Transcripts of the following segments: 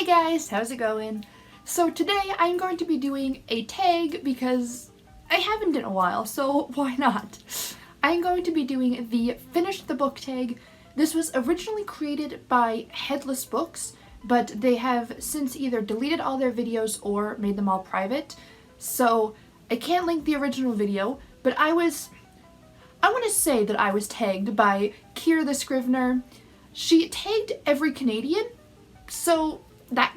Hey guys, how's it going? So today I'm going to be doing a tag because I haven't in a while, so why not? I'm going to be doing the Finish the Book tag. This was originally created by Headless Books, but they have since either deleted all their videos or made them all private. So I can't link the original video, but I want to say that I was tagged by Kier the Scrivener. She tagged every Canadian, so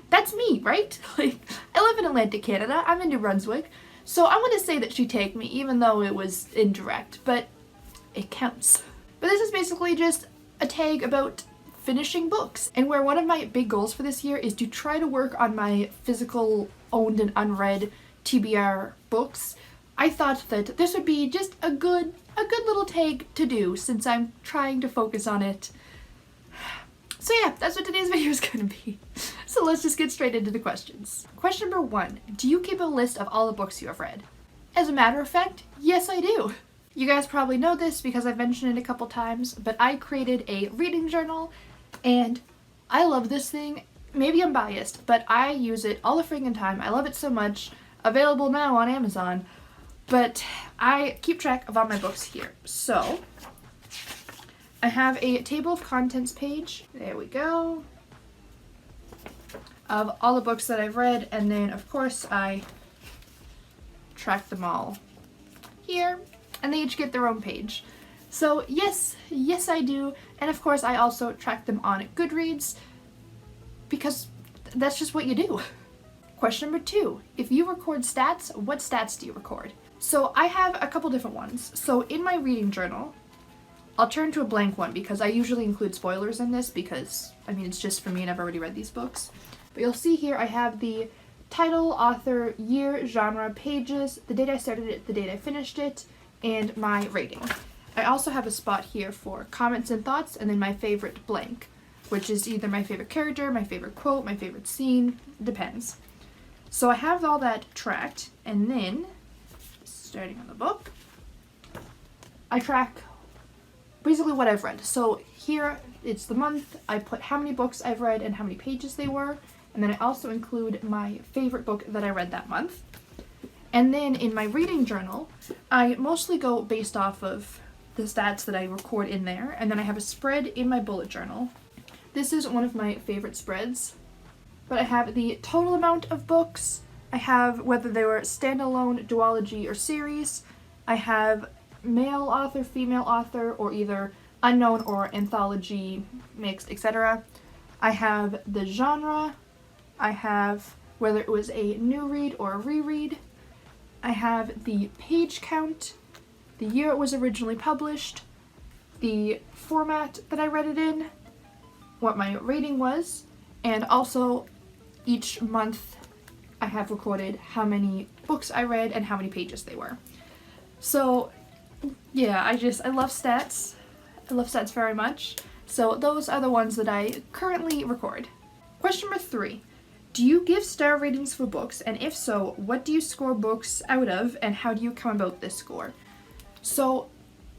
that's me, right? Like, I live in Atlantic Canada, I'm in New Brunswick, so I want to say that she tagged me even though it was indirect, but it counts. But this is basically just a tag about finishing books, and where one of my big goals for this year is to try to work on my physical owned and unread TBR books. I thought that this would be just a good little tag to do since I'm trying to focus on it. So yeah, that's what today's video is going to be. So let's just get straight into the questions. Question number 1. Do you keep a list of all the books you have read? As a matter of fact, yes I do. You guys probably know this because I've mentioned it a couple times, but I created a reading journal and I love this thing. Maybe I'm biased, but I use it all the friggin' time. I love it so much. Available now on Amazon. But I keep track of all my books here. So I have a table of contents page, there we go, of all the books that I've read, and then of course I track them all here, and they each get their own page. So yes I do, and of course I also track them on Goodreads, because that's just what you do. Question number 2, if you record stats, what stats do you record? So I have a couple different ones. So in my reading journal, I'll turn to a blank one because I usually include spoilers in this because, I mean, it's just for me and I've already read these books. But you'll see here I have the title, author, year, genre, pages, the date I started it, the date I finished it, and my rating. I also have a spot here for comments and thoughts, and then my favorite blank, which is either my favorite character, my favorite quote, my favorite scene, depends. So I have all that tracked, and then, starting on the book, I track basically what I've read. So here it's the month, I put how many books I've read and how many pages they were, and then I also include my favorite book that I read that month. And then in my reading journal, I mostly go based off of the stats that I record in there, and then I have a spread in my bullet journal. This is one of my favorite spreads, but I have the total amount of books, I have whether they were standalone, duology, or series, I have male author, female author, or either unknown or anthology mixed, etc. I have the genre, I have whether it was a new read or a reread, I have the page count, the year it was originally published, the format that I read it in, what my rating was, and also each month I have recorded how many books I read and how many pages they were. So yeah, I love stats. I love stats very much. So those are the ones that I currently record. Question number 3. Do you give star ratings for books? And if so, what do you score books out of and how do you come about this score? So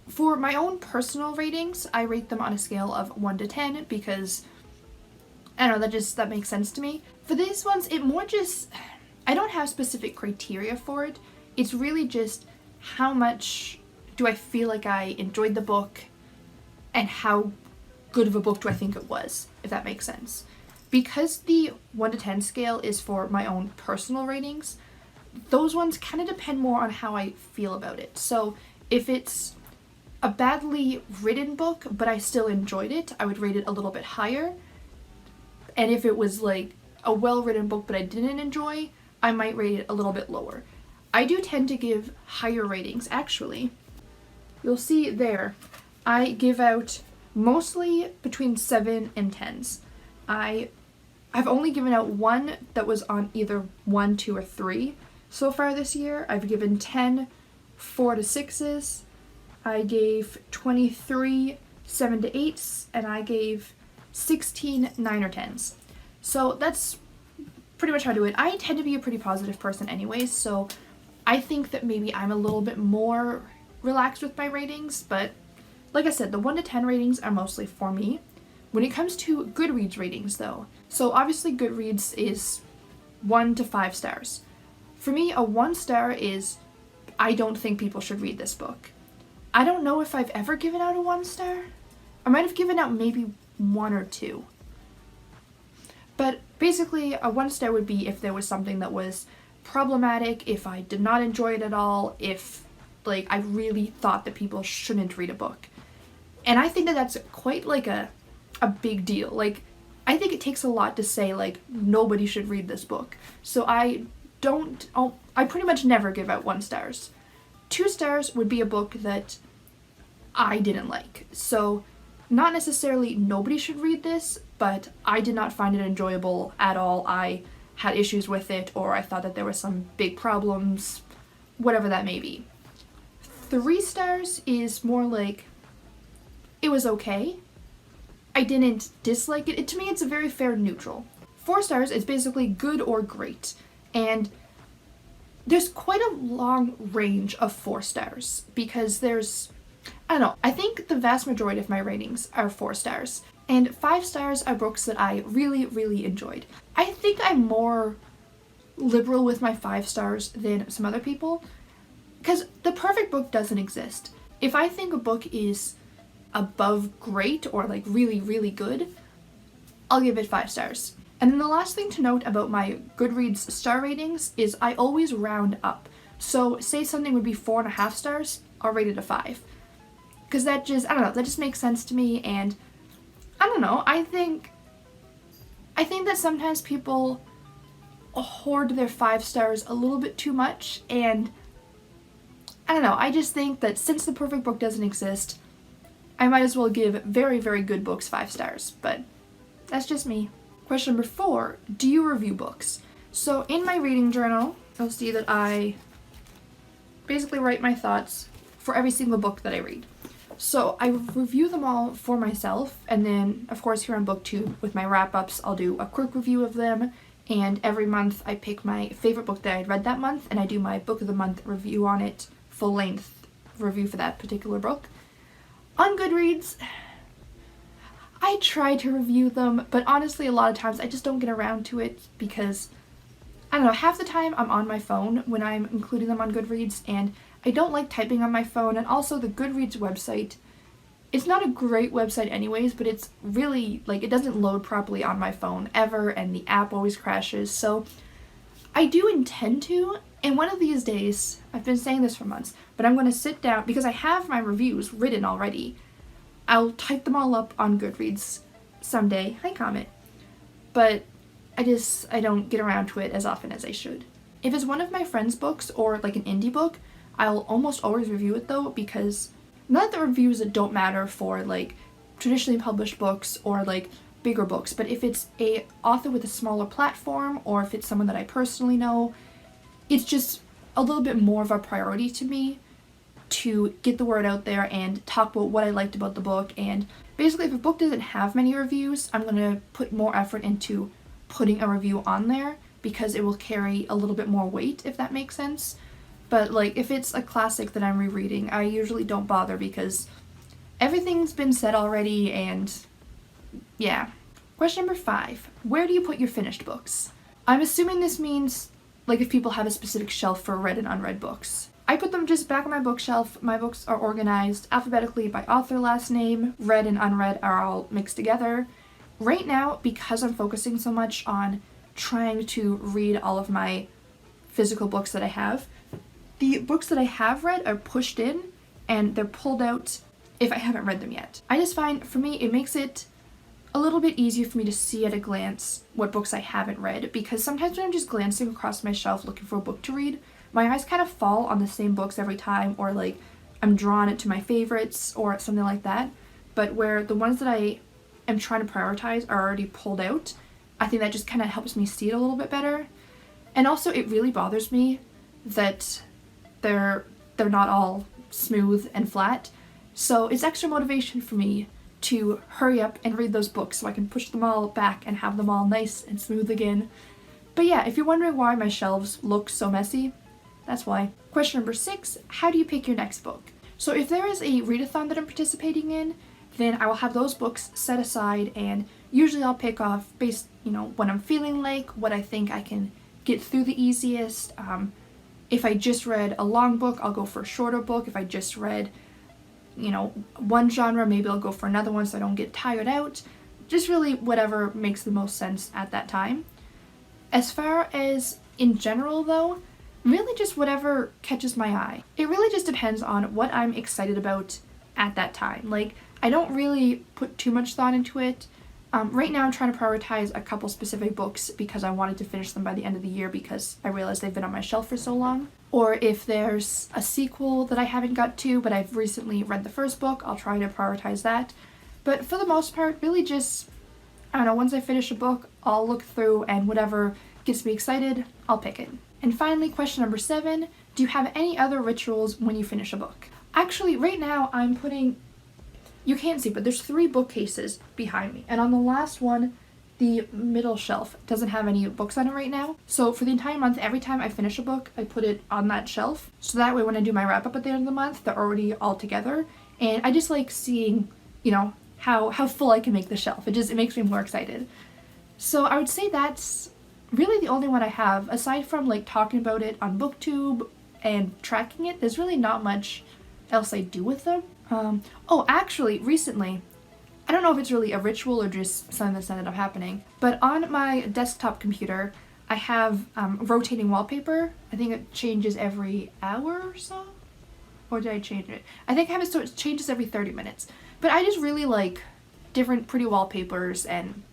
for my own personal ratings, I rate them on a scale of 1 to 10 because, I don't know, that makes sense to me. For these ones, it more just, I don't have specific criteria for it. It's really just how much do I feel like I enjoyed the book and how good of a book do I think it was, if that makes sense. Because the 1 to 10 scale is for my own personal ratings, those ones kind of depend more on how I feel about it. So if it's a badly written book, but I still enjoyed it, I would rate it a little bit higher. And if it was like a well-written book but I didn't enjoy, I might rate it a little bit lower. I do tend to give higher ratings, actually. You'll see there, I give out mostly between 7 and 10s. I've only given out one that was on either 1, 2, or 3 so far this year. I've given 10, 4 to 6s. I gave 23, 7 to 8s, and I gave 16, 9 or 10s. So that's pretty much how I do it. I tend to be a pretty positive person anyways, so I think that maybe I'm a little bit more relaxed with my ratings, but like I said, the 1 to 10 ratings are mostly for me. When it comes to Goodreads ratings though, so obviously Goodreads is 1 to 5 stars. For me, a 1 star is, I don't think people should read this book. I don't know if I've ever given out a 1 star. I might have given out maybe 1 or 2. But basically, a 1 star would be if there was something that was problematic, if I did not enjoy it at all, if like I really thought that people shouldn't read a book. And I think that that's quite like a big deal. Like, I think it takes a lot to say like nobody should read this book. So I pretty much never give out 1 stars. 2 stars would be a book that I didn't like. So not necessarily nobody should read this, but I did not find it enjoyable at all. I had issues with it, or I thought that there were some big problems, whatever that may be. 3 stars is more like, it was okay. I didn't dislike it. To me, it's a very fair neutral. 4 stars is basically good or great. And there's quite a long range of 4 stars because there's, I don't know, I think the vast majority of my ratings are 4 stars. And 5 stars are books that I really, really enjoyed. I think I'm more liberal with my 5 stars than some other people because the perfect book doesn't exist. If I think a book is above great or like really, really good, I'll give it 5 stars. And then the last thing to note about my Goodreads star ratings is I always round up. So say something would be 4.5 stars, I'll rate it a 5. Because that just, I don't know, that just makes sense to me. And I don't know, I think that sometimes people hoard their 5 stars a little bit too much. And I don't know, I just think that since the perfect book doesn't exist, I might as well give very, very good books 5 stars. But that's just me. Question number 4, do you review books? So in my reading journal, you'll see that I basically write my thoughts for every single book that I read. So I review them all for myself, and then of course here on BookTube with my wrap-ups I'll do a quick review of them, and every month I pick my favorite book that I read that month and I do my book of the month review on it, full-length review for that particular book. On Goodreads, I try to review them, but honestly a lot of times I just don't get around to it because, I don't know, half the time I'm on my phone when I'm including them on Goodreads, and I don't like typing on my phone. And also the Goodreads website, it's not a great website anyways, but it's really, like, it doesn't load properly on my phone ever, and the app always crashes. So I do intend to, and one of these days, I've been saying this for months, but I'm going to sit down, because I have my reviews written already. I'll type them all up on Goodreads someday. Hi, Comet. But I don't get around to it as often as I should. If it's one of my friends' books or like an indie book, I'll almost always review it though, because not that the reviews that don't matter for like traditionally published books or like bigger books, but if it's a author with a smaller platform or if it's someone that I personally know, it's just a little bit more of a priority to me to get the word out there and talk about what I liked about the book. And basically if a book doesn't have many reviews, I'm going to put more effort into putting a review on there because it will carry a little bit more weight, if that makes sense. But like if it's a classic that I'm rereading, I usually don't bother because everything's been said already, and yeah. Question number 5, where do you put your finished books? I'm assuming this means like if people have a specific shelf for read and unread books. I put them just back on my bookshelf. My books are organized alphabetically by author last name. Read and unread are all mixed together. Right now, because I'm focusing so much on trying to read all of my physical books that I have, the books that I have read are pushed in and they're pulled out if I haven't read them yet. I just find, for me, it makes it a little bit easier for me to see at a glance what books I haven't read, because sometimes when I'm just glancing across my shelf looking for a book to read, my eyes kind of fall on the same books every time, or like I'm drawn to my favorites or something like that. But where the ones that I am trying to prioritize are already pulled out, I think that just kind of helps me see it a little bit better. And also it really bothers me that they're not all smooth and flat. So it's extra motivation for me to hurry up and read those books so I can push them all back and have them all nice and smooth again. But yeah, if you're wondering why my shelves look so messy, that's why. Question number 6, how do you pick your next book? So if there is a readathon that I'm participating in, then I will have those books set aside, and usually I'll pick off based, what I'm feeling like, what I think I can get through the easiest. If I just read a long book, I'll go for a shorter book. If I just read, one genre, maybe I'll go for another one so I don't get tired out. Just really whatever makes the most sense at that time. As far as in general though, really just whatever catches my eye. It really just depends on what I'm excited about at that time. Like, I don't really put too much thought into it. Right now I'm trying to prioritize a couple specific books because I wanted to finish them by the end of the year because I realized they've been on my shelf for so long. Or if there's a sequel that I haven't got to but I've recently read the first book, I'll try to prioritize that. But for the most part, really just, I don't know, once I finish a book, I'll look through and whatever gets me excited, I'll pick it. And finally, question number 7, do you have any other rituals when you finish a book? Actually, right now I'm putting, you can't see, but there's 3 bookcases behind me. And on the last one, the middle shelf doesn't have any books on it right now. So for the entire month, every time I finish a book, I put it on that shelf. So that way when I do my wrap up at the end of the month, they're already all together. And I just like seeing, how full I can make the shelf. It makes me more excited. So I would say that's really the only one I have. Aside from like talking about it on BookTube and tracking it, there's really not much else I do with them. Actually, recently, I don't know if it's really a ritual or just something that's ended up happening, but on my desktop computer, I have rotating wallpaper. I think it changes every hour or so. Or did I change it? I think I have it so it changes every 30 minutes. But I just really like different pretty wallpapers, and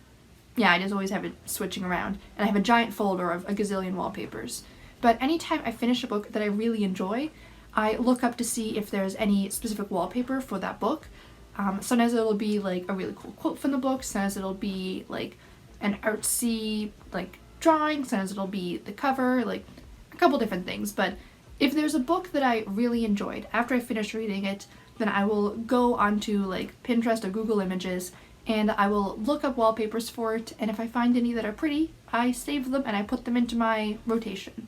yeah, I just always have it switching around. And I have a giant folder of a gazillion wallpapers. But anytime I finish a book that I really enjoy, I look up to see if there's any specific wallpaper for that book. Sometimes it'll be like a really cool quote from the book, sometimes it'll be like an artsy like drawing, sometimes it'll be the cover, like a couple different things. But if there's a book that I really enjoyed, after I finish reading it, then I will go onto like Pinterest or Google Images and I will look up wallpapers for it, and if I find any that are pretty, I save them and I put them into my rotation.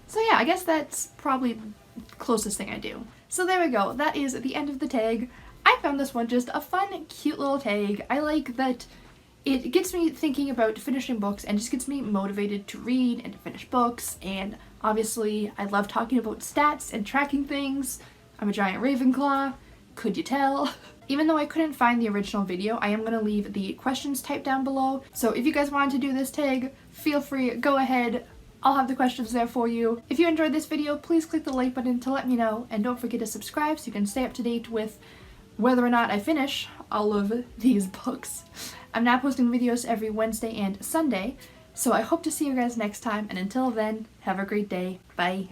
So yeah, I guess that's probably the closest thing I do. So there we go, that is the end of the tag. I found this one just a fun, cute little tag. I like that it gets me thinking about finishing books and just gets me motivated to read and to finish books, and obviously I love talking about stats and tracking things. I'm a giant Ravenclaw, could you tell? Even though I couldn't find the original video, I am going to leave the questions typed down below. So if you guys wanted to do this tag, feel free, go ahead. I'll have the questions there for you. If you enjoyed this video, please click the like button to let me know, and don't forget to subscribe so you can stay up to date with whether or not I finish all of these books. I'm now posting videos every Wednesday and Sunday, so I hope to see you guys next time, and until then, have a great day. Bye.